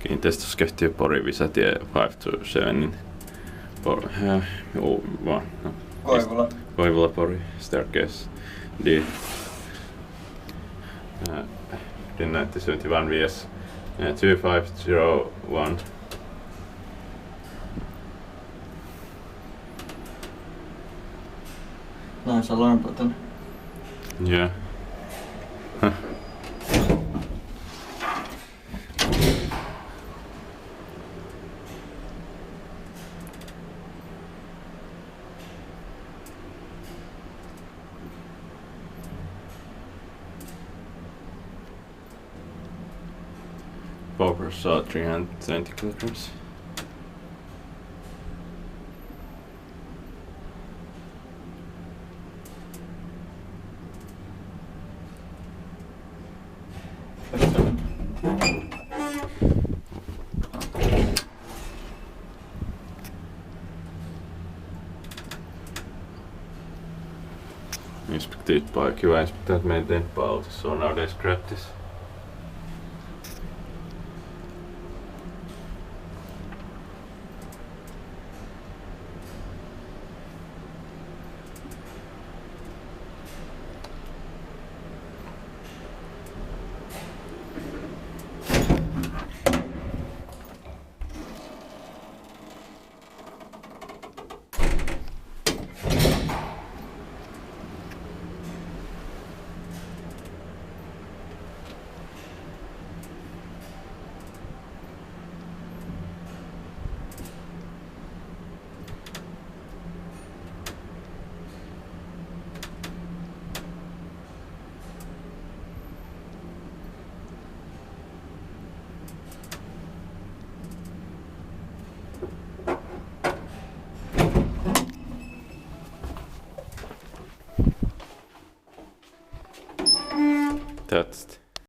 Kiinteistöskehtiö Pori Visatie 527. Koivula. Koivula Pori staircase D. 1971 VS 2501. Nice alarm button. Yeah. Power saw 320 kilograms. Inspected by QA inspected maintained by Auto, so nowadays grab this. Touched.